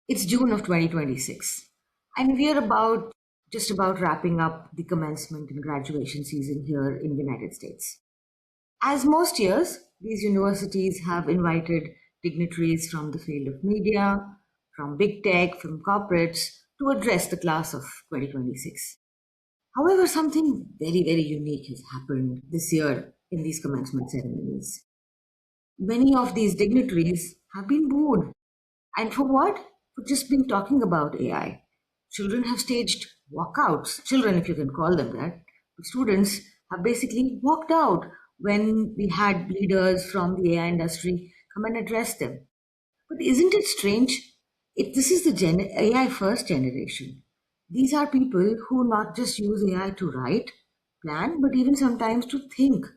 It's June of 2026, and we are just about wrapping up the commencement and graduation season here in the United States. As most years, these universities have invited dignitaries from the field of media, from big tech, from corporates to address the class of 2026. However, something very, very unique has happened this year in these commencement ceremonies. Many of these dignitaries have been booed. And for what? For just being talking about AI. Children have staged walkouts, children, if you can call them that. Students have basically walked out when we had leaders from the AI industry come and address them. But isn't it strange? If this is the AI first generation, these are people who not just use AI to write, plan, but even sometimes to think.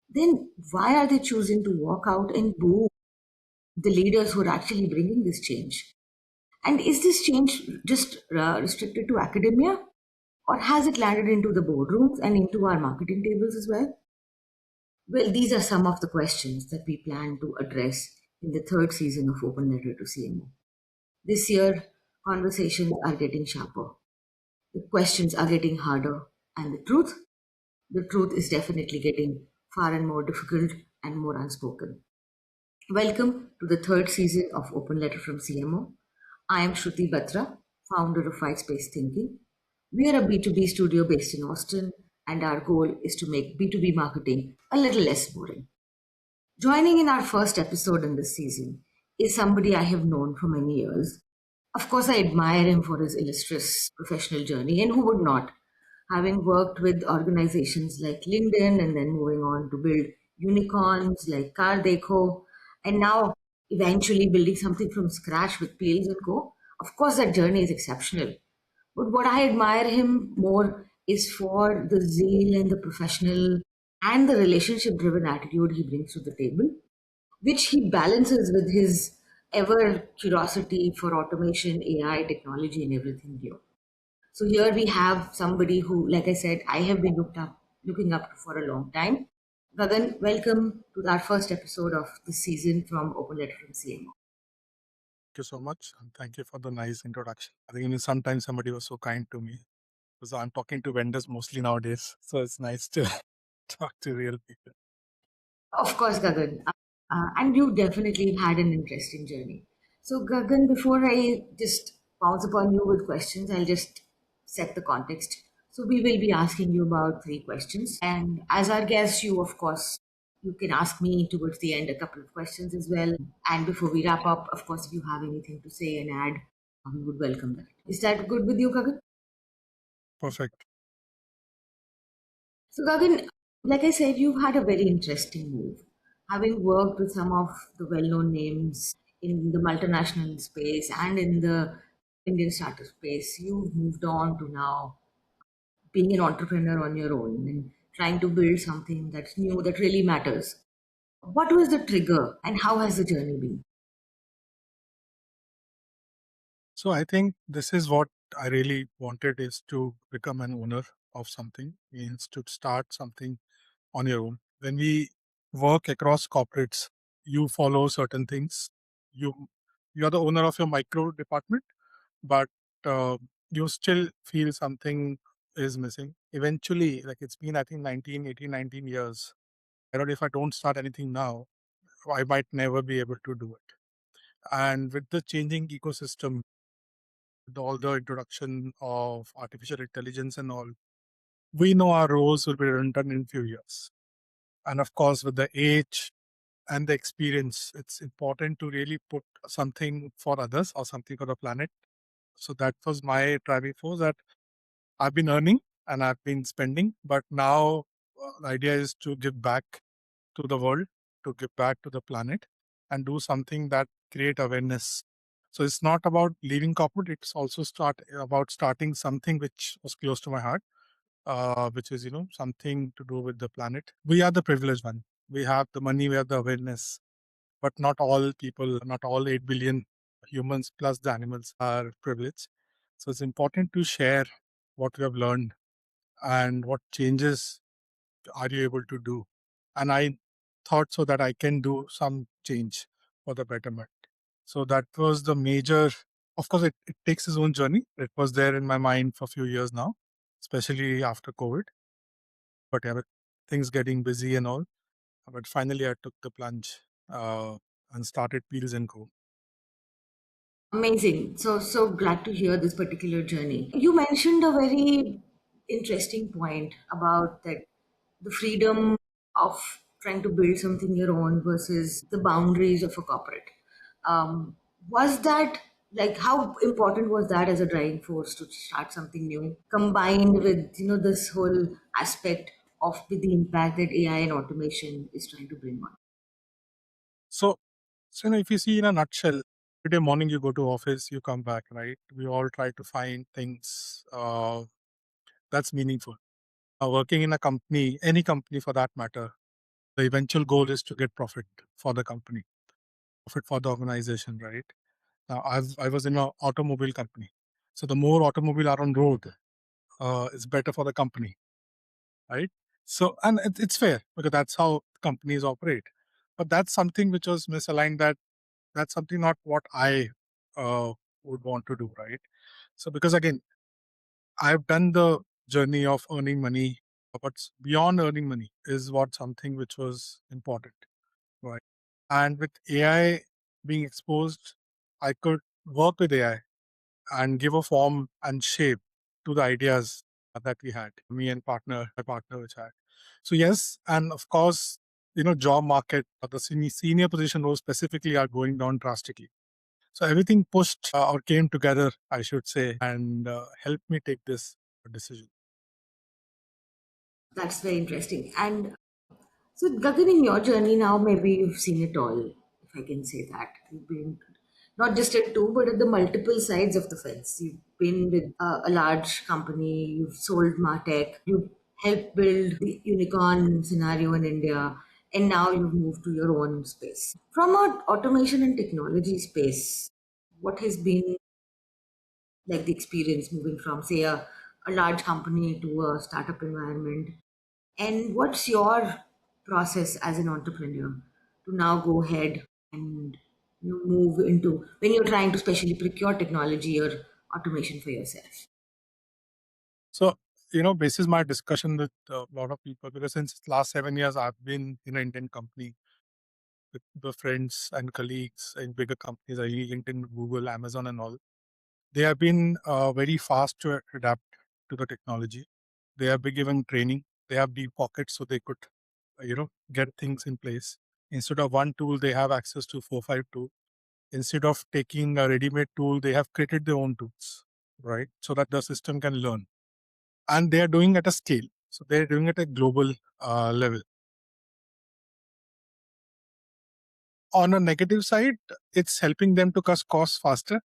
Then why are they choosing to walk out and boo the leaders who are actually bringing this change? And is this change just restricted to academia, or has it landed into the boardrooms and into our marketing tables as well? Well, these are some of the questions that we plan to address in the third season of Open Letter to CMO. This year, conversations are getting sharper, the questions are getting harder, and the truth is definitely getting far and more difficult and more unspoken. Welcome to the third season of Open Letter from CMO. I am Shruti Batra, founder of White Space Thinking. We are a B2B studio based in Austin, and our goal is to make B2B marketing a little less boring. Joining in our first episode in this season is somebody I have known for many years. Of course, I admire him for his illustrious professional journey, and who would not? Having worked with organizations like LinkedIn and then moving on to build unicorns like Car Deco, and now eventually building something from scratch with Peels and Co. Of course, that journey is exceptional. But what I admire him more is for the zeal and the professional and the relationship driven attitude he brings to the table, which he balances with his ever curiosity for automation, AI, technology, and everything new. So here we have somebody who, like I said, I have been looking up to for a long time. Gagan, welcome to our first episode of this season from Open Letter from CMO. Thank you so much. And thank you for the nice introduction. I think sometimes somebody was so kind to me because I'm talking to vendors mostly nowadays. So it's nice to talk to real people. Of course, Gagan. And you definitely had an interesting journey. So, Gagan, before I just bounce upon you with questions, I'll just set the context. So, we will be asking you about three questions. And as our guest, you, of course, you can ask me towards the end a couple of questions as well. And before we wrap up, of course, if you have anything to say and add, we would welcome that. Is that good with you, Gagan? Perfect. So, Gagan, like I said, you've had a very interesting move. Having worked with some of the well known names in the multinational space and in the Indian startup space, you've moved on to now being an entrepreneur on your own and trying to build something that's new, that really matters. What was the trigger and how has the journey been? So I think this is what I really wanted is to become an owner of something, means to start something on your own. When we work across corporates, you follow certain things. You you're the owner of your micro department, but uh, you still feel something is missing. Eventually, like it's been, I think, 19, 18, 19 years. I don't know if I don't start anything now, I might never be able to do it. And with the changing ecosystem, all the introduction of artificial intelligence and all, we know our roles will be redundant in few years. And of course, with the age and the experience, it's important to really put something for others or something for the planet. So that was my driving force, that I've been earning and I've been spending, but now the idea is to give back to the world, to give back to the planet, and do something that create awareness. So it's not about leaving corporate; it's also about starting something which was close to my heart, which is something to do with the planet. We are the privileged one. We have the money, we have the awareness, but not all people, not all 8 billion humans plus the animals are privileged. So it's important to share what we have learned and what changes are you able to do. And I thought so that I can do some change for the betterment. So that was the major Of course, it takes its own journey. It was there in my mind for a few years now, especially after COVID. But yeah, with things getting busy and all. But finally, I took the plunge and started Wheels and Co. Amazing. So glad to hear this particular journey. You mentioned a very interesting point about that the freedom of trying to build something your own versus the boundaries of a corporate. Was that like how important was that as a driving force to start something new, combined with this whole aspect of with the impact that AI and automation is trying to bring on? So, if you see in a nutshell, every day morning you go to office, you come back, right? We all try to find things that's meaningful. Working in a company, any company for that matter, the eventual goal is to get profit for the company, profit for the organization, right? Now, I was in an automobile company. So the more automobile are on road, it's better for the company, right? So, and it's fair because that's how companies operate. But that's something which was misaligned. That's something not what I would want to do, right? So, because again, I've done the journey of earning money, but beyond earning money is what something which was important, right? And with AI being exposed, I could work with AI and give a form and shape to the ideas that we had, me and my partner which had. So yes, and of course, job market, the senior position roles specifically are going down drastically. So everything pushed or came together, I should say, and helped me take this decision. That's very interesting. And so, Gagan, in your journey now, maybe you've seen it all, if I can say that. You've been not just at two, but at the multiple sides of the fence. You've been with a large company, you've sold Martech, you've helped build the unicorn scenario in India, and now you've moved to your own space. From an automation and technology space, what has been like the experience moving from, say, a large company to a startup environment? And what's your process as an entrepreneur to now go ahead and move into when you're trying to specially procure technology or automation for yourself? So, basis my discussion with a lot of people, because since last 7 years, I've been in an Indian company with the friends and colleagues in bigger companies, like LinkedIn, Google, Amazon, and all. They have been very fast to adapt to the technology. They have been given training. They have deep pockets, so they could, get things in place. Instead of one tool, they have access to 4, 5 tools. Instead of taking a ready-made tool, they have created their own tools, right? So that the system can learn. And they are doing at a scale. So they're doing it at a global level. On a negative side, it's helping them to cut costs faster.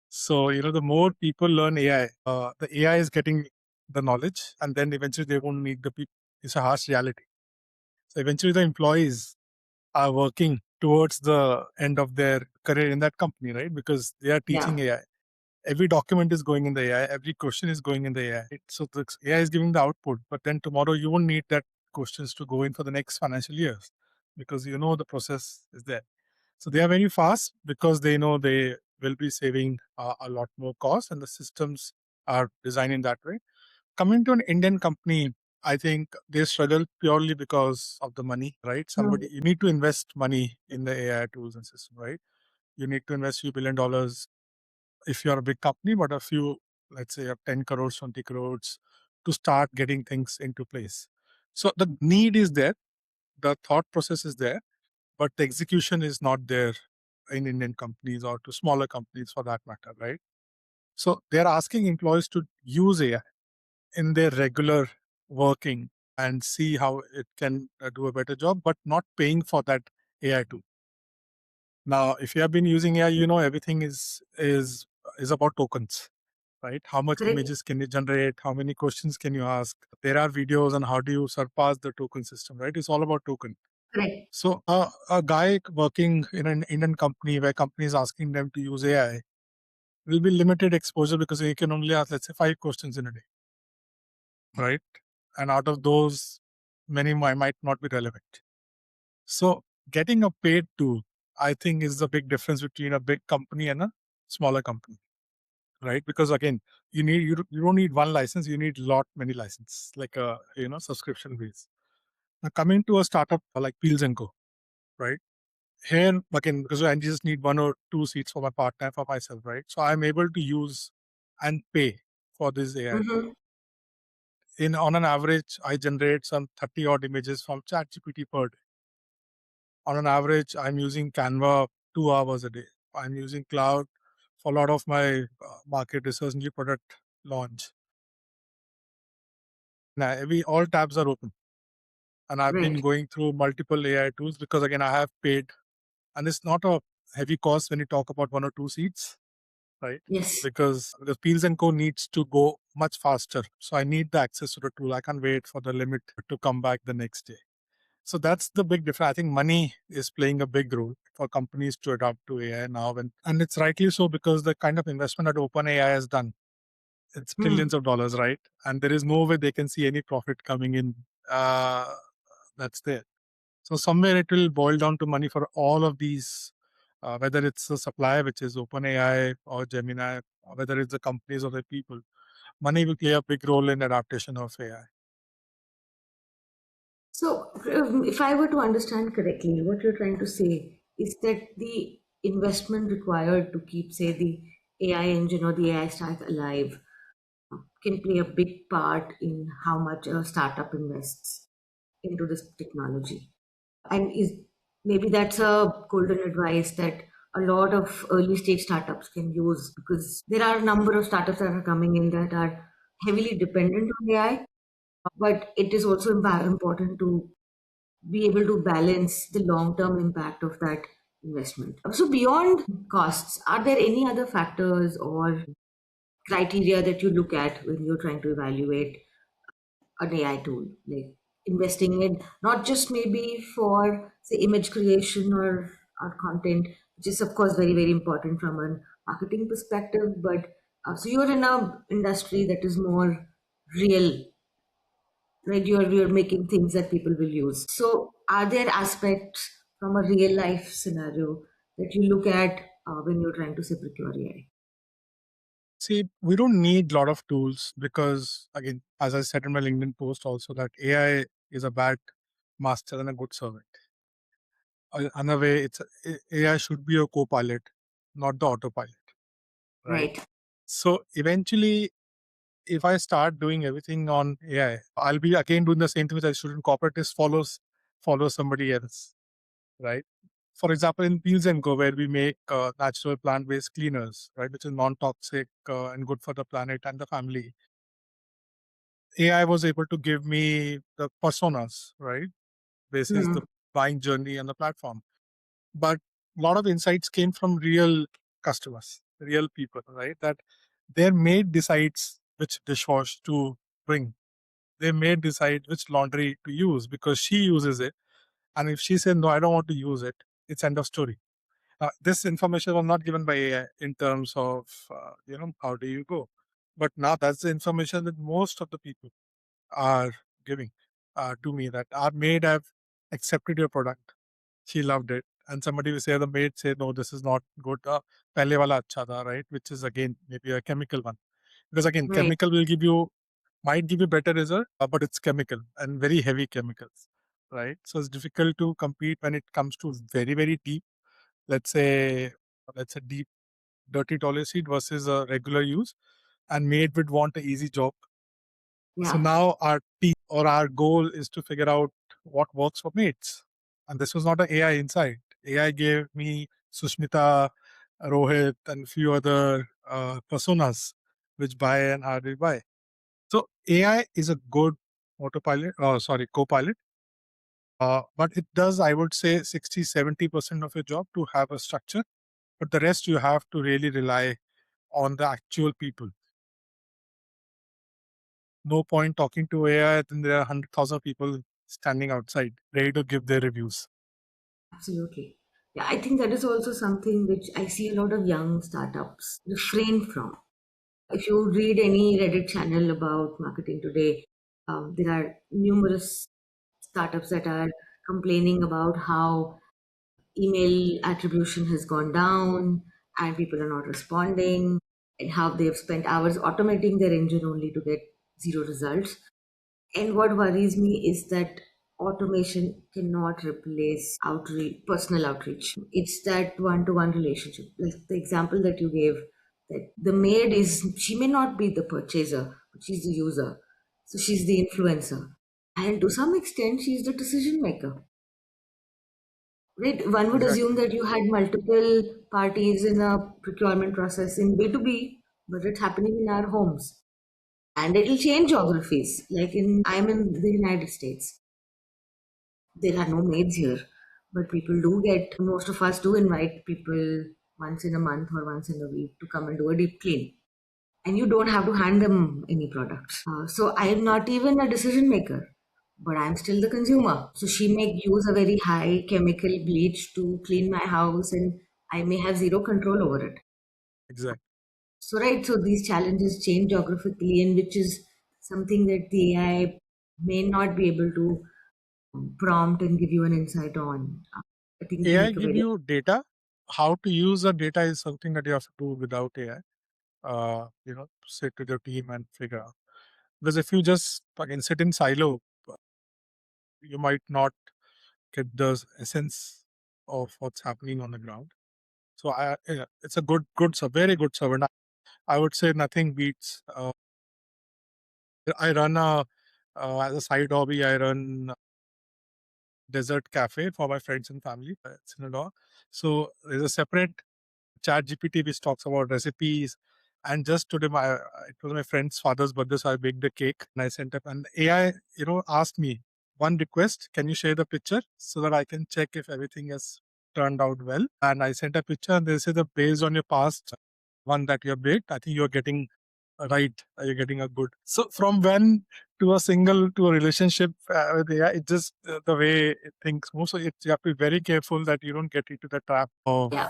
So, the more people learn AI, the AI is getting the knowledge, and then eventually they won't need the people. It's a harsh reality. So, eventually, the employees are working towards the end of their career in that company, right? Because they are Yeah, teaching AI. Every document is going in the AI, every question is going in the AI. So, the AI is giving the output, but then tomorrow you won't need that questions to go in for the next financial years because the process is there. So they are very fast because they know they will be saving a lot more cost, and the systems are designed in that way. Coming to an Indian company, I think they struggle purely because of the money, right? mm, You need to invest money in the AI tools and system, right? You need to invest few $1 billion if you're a big company, but a few, let's say, 10 crores, 20 crores to start getting things into place. So the need is there, the thought process is there, but the execution is not there in Indian companies or to smaller companies for that matter, right? So they're asking employees to use AI in their regular working and see how it can do a better job, but not paying for that AI tool. Now, if you have been using AI, everything is about tokens, right? How much correct, images can you generate? How many questions can you ask? There are videos on how do you surpass the token system, right? It's all about token. correct. So a guy working in an Indian company where company is asking them to use AI will be limited exposure because he can only ask, let's say, 5 questions in a day, right? And out of those, many might not be relevant. So getting a paid tool, I think, is the big difference between a big company and a smaller company. right? Because again, you don't need one license, you need many licenses, like a subscription base. Now coming to a startup like Peels and Co, right? Here again, because I just need 1 or 2 seats for my part-time for myself, right? So I'm able to use and pay for this AI. Mm-hmm. In on an average, I generate some 30 odd images from ChatGPT per day. On an average, I'm using Canva 2 hours a day. I'm using cloud for a lot of my market research, new product launch. Now, all tabs are open, and I've been Right. going through multiple AI tools because again, I have paid, and it's not a heavy cost when you talk about 1 or 2 seats, right? Yes. Because the Peels and Co needs to go much faster, so I need the access to the tool. I can't wait for the limit to come back the next day. So that's the big difference. I think money is playing a big role for companies to adopt to AI now, and it's rightly so because the kind of investment that OpenAI has done, it's Hmm. trillions of dollars, right? And there is no way they can see any profit coming in. Uh, that's there. So somewhere it will boil down to money for all of these, whether it's the supplier, which is OpenAI or Gemini, or whether it's the companies or the people. Money will play a big role in adaptation of AI. So, if I were to understand correctly, what you're trying to say is that the investment required to keep, say, the AI engine or the AI stack alive can play a big part in how much a startup invests into this technology. And is maybe that's a golden advice that a lot of early stage startups can use, because there are a number of startups that are coming in that are heavily dependent on AI, but it is also important to be able to balance the long term impact of that investment. So, beyond costs, are there any other factors or criteria that you look at when you're trying to evaluate an AI tool? Like investing in not just maybe for, say, image creation or content, which is, of course, very, very important from a marketing perspective, but so you're in a industry that is more real, right? You're making things that people will use. So, are there aspects from a real life scenario that you look at when you're trying to say procure AI? See, we don't need a lot of tools because, again, as I said in my LinkedIn post also, that AI is a bad master and a good servant. Another way, AI should be a co-pilot, not the autopilot, right? Right. So eventually, if I start doing everything on AI, I'll be again doing the same thing which I should in corporate is follow somebody else, right? For example, in Peels and Go, where we make natural plant-based cleaners, right, which is non-toxic and good for the planet and the family. AI was able to give me the personas, right, basis Hmm. the buying journey and the platform. But a lot of insights came from real customers, real people, right? That their maid decides which dishwash to bring. They may decide which laundry to use because she uses it. And if she says, no, I don't want to use it, it's end of story. This information was not given by AI in terms of, how do you go? But now that's the information that most of the people are giving to me, that our maid have accepted your product. She loved it. And somebody will say, the maid said, no, this is not good. Pehle wala acha tha, right? Which is again, maybe a chemical one. Because again, Right. chemical might give you better result, but it's chemical and very heavy chemicals, right? So it's difficult to compete when it comes to very, very deep, let's say, deep, dirty toilet seat versus a regular use. And maid would want an easy job. So Yeah. now our team or our goal is to figure out what works for mates. And this was not an AI insight. AI gave me Sushmita, Rohit, and few other personas which buy and how they buy. So AI is a good co-pilot, but it does, I would say, 60-70% of your job to have a structure. But the rest you have to really rely on the actual people. No point talking to AI, then there are 100,000 people standing outside ready to give their reviews. Absolutely. Yeah, I think that is also something which I see a lot of young startups refrain from. If you read any Reddit channel about marketing today, there are numerous startups that are complaining about how email attribution has gone down and people are not responding. and how they've spent hours automating their engine only to get zero results. And what worries me is that automation cannot replace outreach, personal outreach. It's that one-to-one relationship. Like the example that you gave, that the maid is, she may not be the purchaser, but she's the user. So she's the influencer. And to some extent, she's the decision maker. Right? One would Exactly. assume that you had multiple parties in a procurement process in B2B, but it's happening in our homes. And it'll change geographies. I'm in the United States. There are no maids here, but most of us do invite people once in a month or once in a week to come and do a deep clean. And you don't have to hand them any products. So I am not even a decision maker, but I'm still the consumer. So she may use a very high chemical bleach to clean my house, and I may have zero control over it. Exactly. So, right, so these challenges change geographically, and which is something that the AI may not be able to prompt and give you an insight on. I think we AI make a give very you data. How to use the data is something that you have to do without AI. Sit with your team and figure out. Because if you just again sit in silo, you might not get the essence of what's happening on the ground. So it's a very good servant. I would say nothing beats. I run as a side hobby. I run dessert cafe for my friends and family. It's in a law. So there's a separate chat GPT which talks about recipes. And just today, it was my friend's father's birthday, so I baked a cake and I sent up. And AI, asked me one request: can you share the picture so that I can check if everything has turned out well? And I sent a picture, and they said that based on your past one that you have baked, I think you're getting right. You're getting a good. So from when to a single to a relationship with AI, it just the way it thinks moves. So you have to be very careful that you don't get into the trap of yeah,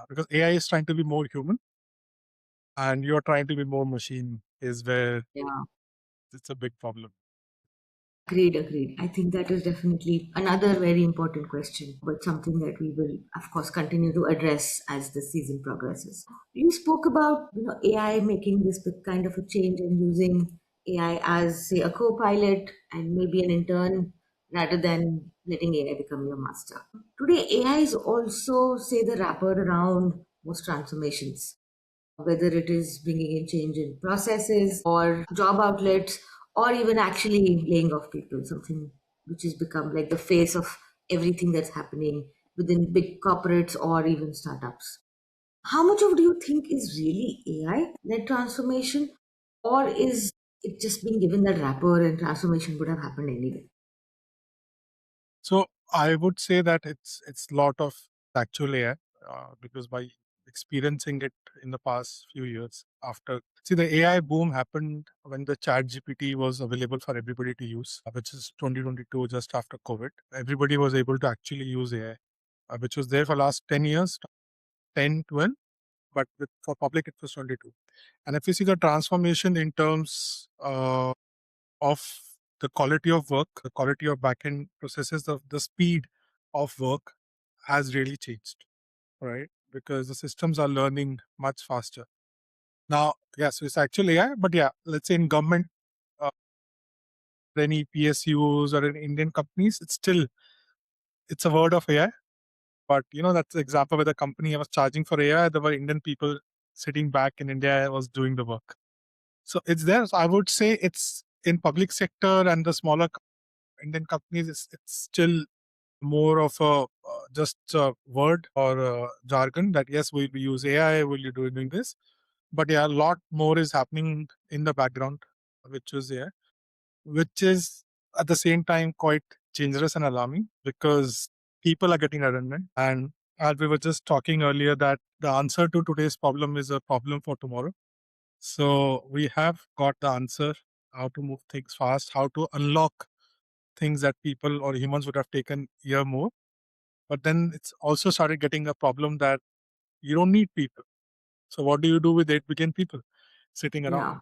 because AI is trying to be more human and you're trying to be more machine is where yeah. it's a big problem. Agreed, agreed. I think that is definitely another very important question, but something that we will, of course, continue to address as the season progresses. You spoke about AI making this big kind of a change and using AI as say a co-pilot and maybe an intern rather than letting AI become your master. Today, AI is also say the wrapper around most transformations, whether it is bringing in change in processes or job outlets or even actually laying off people, something which has become like the face of everything that's happening within big corporates or even startups. How much of do you think is really AI led transformation, or is it just being given that wrapper and transformation would have happened anyway? So I would say that it's lot of actual AI because by experiencing it in the past few years after see the AI boom happened when the chat GPT was available for everybody to use, which is 2022 just after COVID. Everybody was able to actually use AI, which was there for last 10 years, 10, 12, but for public it was 22. And if you see the transformation in terms of the quality of work, the quality of backend processes, the speed of work has really changed, right? Because the systems are learning much faster. Now, yeah, so it's actually AI, but yeah, let's say in government, uh, any PSUs or in Indian companies, it's a word of AI. But that's the example where the company was charging for AI, there were Indian people sitting back in India was doing the work. So it's there. So I would say it's in public sector and the smaller Indian companies, it's still more of a just a word or a jargon that yes, we use AI, will you doing this? But yeah, a lot more is happening in the background, which is yeah, which is at the same time quite dangerous and alarming because people are getting redundant. And as we were just talking earlier, that the answer to today's problem is a problem for tomorrow. So we have got the answer how to move things fast, how to unlock things that people or humans would have taken year more. But then it's also started getting a problem that you don't need people. So what do you do with 8 billion people sitting around?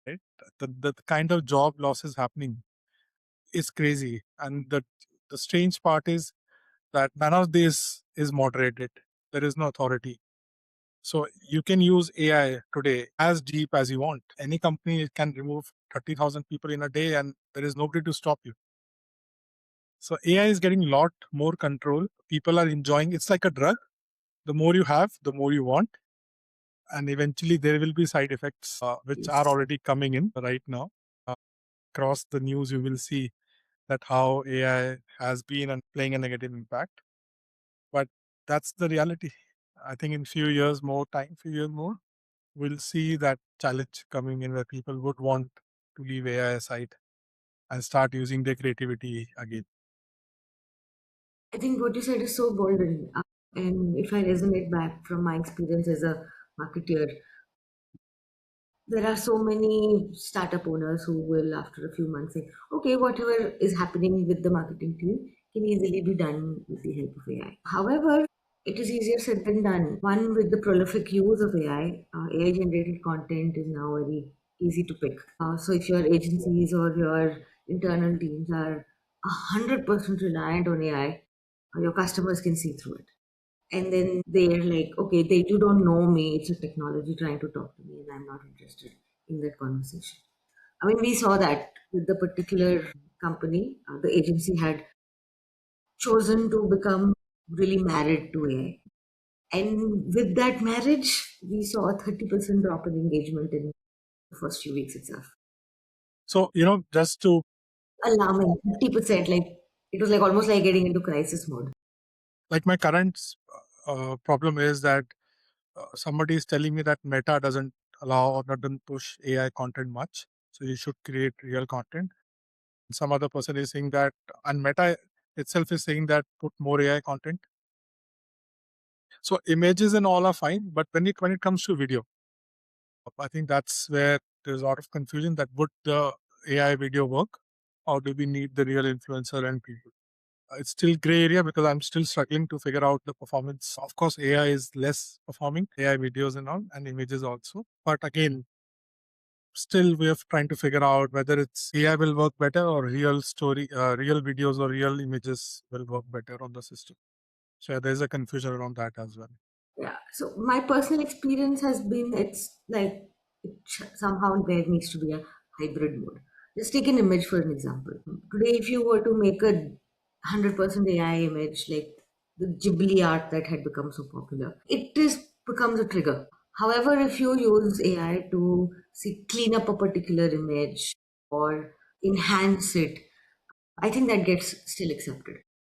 Yeah, Right? The kind of job losses happening is crazy. And the strange part is that none of this is moderated. There is no authority. So you can use AI today as deep as you want. Any company can remove 30,000 people in a day and there is nobody to stop you. So AI is getting a lot more control. People are enjoying. It's like a drug. The more you have, the more you want. And eventually there will be side effects, which are Yes. already coming in right now. Across the news, you will see that how AI has been and playing a negative impact. But that's the reality. I think in few years more, we'll see that challenge coming in where people would want to leave AI aside and start using their creativity again. I think what you said is so golden. And if I resonate back from my experience as a marketer, there are so many startup owners who will, after a few months, say, okay, whatever is happening with the marketing team can easily be done with the help of AI. However, it is easier said than done. One, with the prolific use of AI, AI generated content is now very easy to pick. So if your agencies or your internal teams are 100% reliant on AI, your customers can see through it. And then they're like, okay, you don't know me. It's a technology trying to talk to me, and I'm not interested in that conversation. I mean, we saw that with the particular company, the agency had chosen to become really married to AI. And with that marriage, we saw a 30% drop in engagement in the first few weeks itself. So, just to Alarming, 30%. Like, it was like almost like getting into crisis mode. like my current problem is that somebody is telling me that Meta doesn't allow or doesn't push AI content much. So you should create real content. Some other person is saying that, and Meta itself is saying that put more AI content. So images and all are fine, but when it comes to video, I think that's where there's a lot of confusion. That would the AI video work, or do we need the real influencer and people? It's still gray area because I'm still struggling to figure out the performance. Of course, AI is less performing, AI videos and all, and images also. But again, still we're trying to figure out whether it's AI will work better or real videos or real images will work better on the system. So there's a confusion around that as well. Yeah. So my personal experience has been it's like somehow there needs to be a hybrid mode. Just take an image for an example. Today, if you were to make a 100% AI image, like the Ghibli art that had become so popular, it is becomes a trigger. However, if you use AI to see clean up a particular image or enhance it, I think that gets still accepted.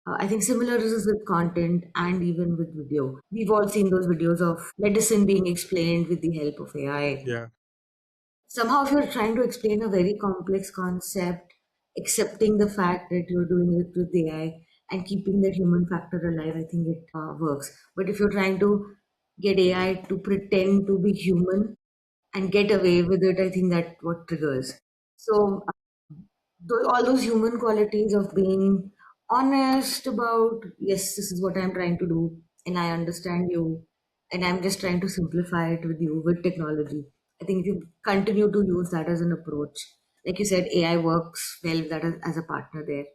I think similar is with content and even with video. We've all seen those videos of medicine being explained with the help of AI. Yeah. Somehow, if you're trying to explain a very complex concept, accepting the fact that you're doing it with AI and keeping that human factor alive, I think it works. But if you're trying to get AI to pretend to be human and get away with it, I think that what triggers. So all those human qualities of being honest about, yes, this is what I'm trying to do, and I understand you, and I'm just trying to simplify it with you with technology. I think if you continue to use that as an approach, like you said, AI works well with that as a partner there.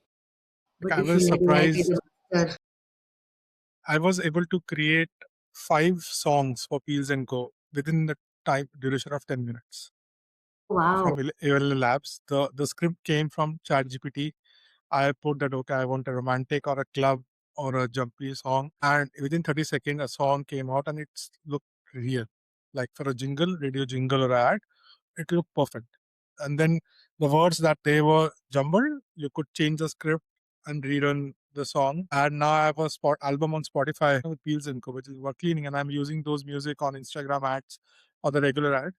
Like But I if you was let AI be surprised. the master, I was able to create 5 songs for Peels and Co within the time duration of 10 minutes wow, from AL Labs. The script came from ChatGPT. I put that, okay, I want a romantic or a club or a jumpy song. And within 30 seconds, a song came out and it's looked real. Like for a jingle, radio jingle or ad, it looked perfect. And then the words that they were jumbled, you could change the script and rerun the song. And now I have a album on Spotify with Peels and Co, which is for cleaning, and I'm using those music on Instagram ads or the regular ad.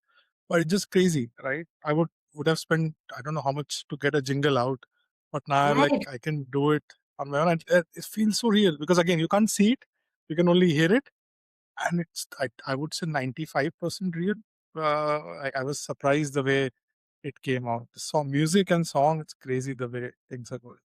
But it's just crazy, right? I would have spent I don't know how much to get a jingle out, but now like right. I can do it on my own. And it feels so real because again you can't see it, you can only hear it, and it's I would say 95% real. I was surprised the way it came out. The song, music and song, it's crazy the way things are going.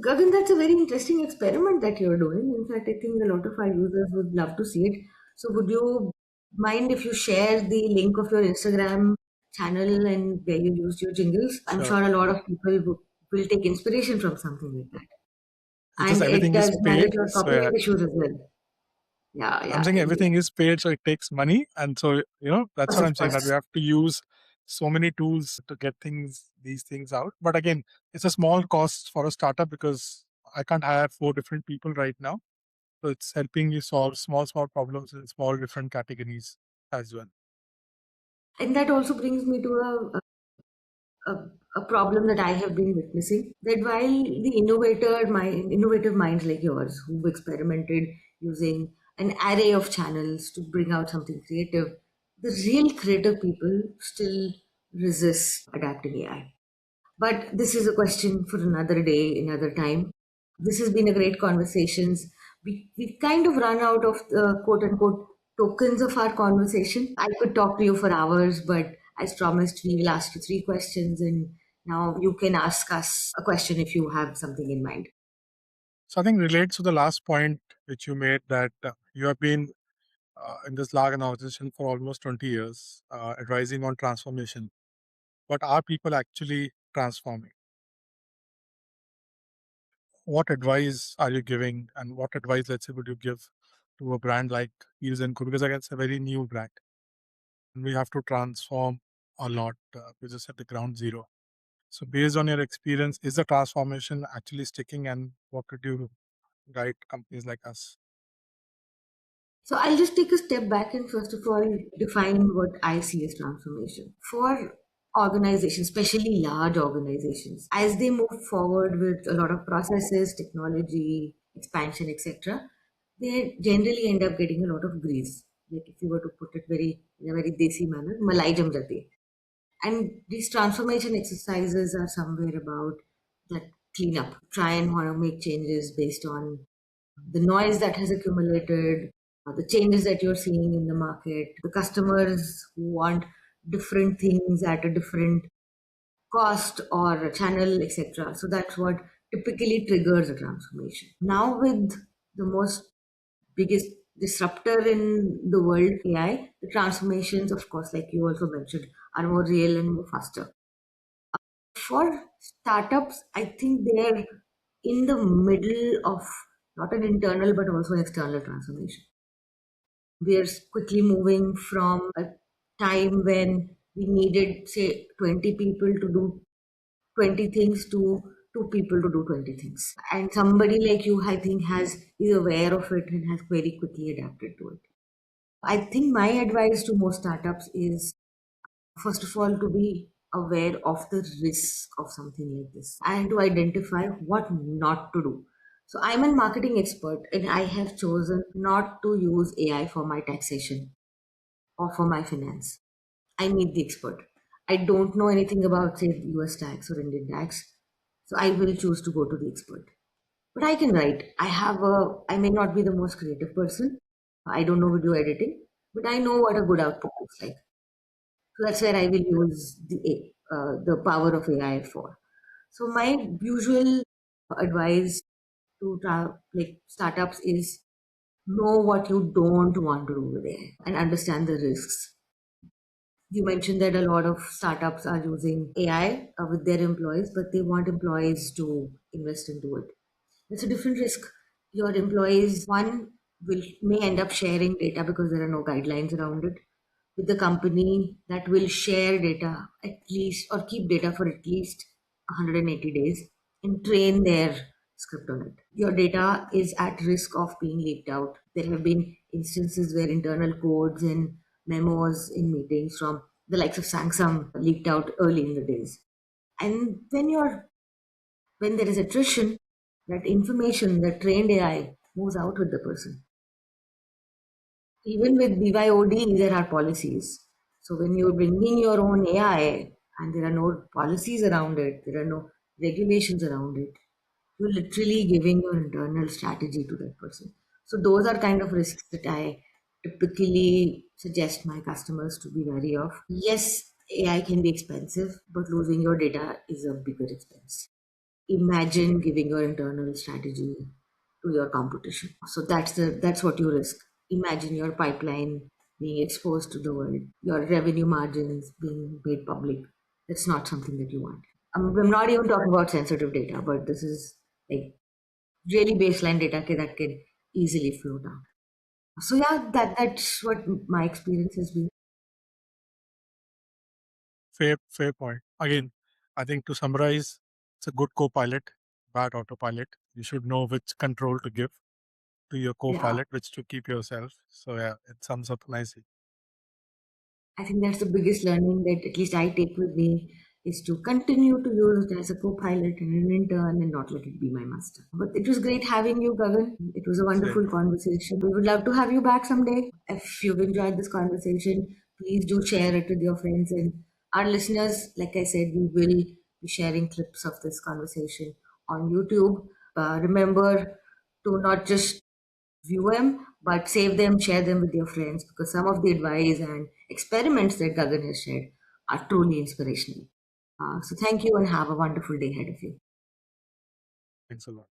Gagan, that's a very interesting experiment that you're doing. In fact, I think a lot of our users would love to see it. So, would you mind if you share the link of your Instagram channel and where you used your jingles? I'm Sure. sure a lot of people will take inspiration from something like that. It's just And it everything is does paid, manage your so yeah. copyright issues as well. Yeah, I'm yeah, saying indeed. everything is paid, so it takes money. And so, that's what Of I'm saying, that we course. have to use so many tools to get these things out. But again, it's a small cost for a startup because I can't hire 4 different people right now. So it's helping you solve small problems in small different categories as well. And that also brings me to a, a problem that I have been witnessing. That while the innovative minds like yours, who've experimented using an array of channels to bring out something creative, the real creative people still resist adapting AI. But this is a question for another day, another time. This has been a great conversation. We've kind of run out of the quote unquote tokens of our conversation. I could talk to you for hours, but as promised, we will ask you 3 questions, and now you can ask us a question if you have something in mind. So I think relates to the last point which you made, that you have been in this large organization for almost 20 years, advising on transformation. But are people actually transforming? What advice are you giving, and what advice, let's say, would you give to a brand like Eels and Co? Because again, it's a very new brand, and we have to transform a lot. We're just at the ground zero. So, based on your experience, is the transformation actually sticking, and what could you guide companies like us? So I'll just take a step back and first of all define what I see as transformation. For organizations, especially large organizations, as they move forward with a lot of processes, technology, expansion, etc., they generally end up getting a lot of grease. Like if you were to put it very in a very desi manner, malai jam jati. And these transformation exercises are somewhere about that cleanup. Try and want to make changes based on the noise that has accumulated, the changes that you're seeing in the market, the customers who want different things at a different cost or channel, etc. So that's what typically triggers a transformation. Now, with the most biggest disruptor in the world, AI, the transformations, of course, like you also mentioned, are more real and more faster. For startups, I think they're in the middle of not an internal but also an external transformation. We are quickly moving from a time when we needed, say, 20 people to do 20 things to 2 people to do 20 things. And somebody like you, I think, is aware of it and has very quickly adapted to it. I think my advice to most startups is first of all to be aware of the risk of something like this and to identify what not to do. So I'm a marketing expert and I have chosen not to use AI for my taxation or for my finance. I need the expert. I don't know anything about, say, US tax or Indian tax, so I will choose to go to the expert. But I can write. I may not be the most creative person. I don't know video editing, but I know what a good output looks like. So that's where I will use the power of AI for. So my usual advice to like startups is know what you don't want to do with AI and understand the risks. You mentioned that a lot of startups are using AI with their employees, but they want employees to invest into it. It's a different risk. Your employees, one, will may end up sharing data because there are no guidelines around it with the company that will share data at least or keep data for at least 180 days and train their script on it. Your data is at risk of being leaked out. There have been instances where internal codes and memos in meetings from the likes of Samsung leaked out early in the days. And when there is attrition, that information, that trained AI moves out with the person. Even with BYOD, there are policies. So when you're bringing your own AI and there are no policies around it, there are no regulations around it, you're literally giving your internal strategy to that person. So those are kind of risks that I typically suggest my customers to be wary of. Yes, AI can be expensive, but losing your data is a bigger expense. Imagine giving your internal strategy to your competition. So that's what you risk. Imagine your pipeline being exposed to the world, your revenue margins being made public. That's not something that you want. I'm not even talking about sensitive data, but this is like really baseline data that can easily flow down. So yeah, that's what my experience has been. Fair point. Again, I think to summarize, it's a good co-pilot, bad autopilot. You should know which control to give to your Yeah, co-pilot, which to keep yourself. So yeah, it sums up nicely. I think that's the biggest learning that at least I take with me is to continue to use it as a co-pilot and an intern and not let it be my master. But it was great having you, Gagan. It was a Same wonderful here. conversation. We would love to have you back someday. If you've enjoyed this conversation, please do share it with your friends and our listeners. Like I said, we will be sharing clips of this conversation on YouTube. Remember to not just view them, but save them, share them with your friends because some of the advice and experiments that Gagan has shared are truly inspirational. So thank you and have a wonderful day ahead of you. Thanks a lot.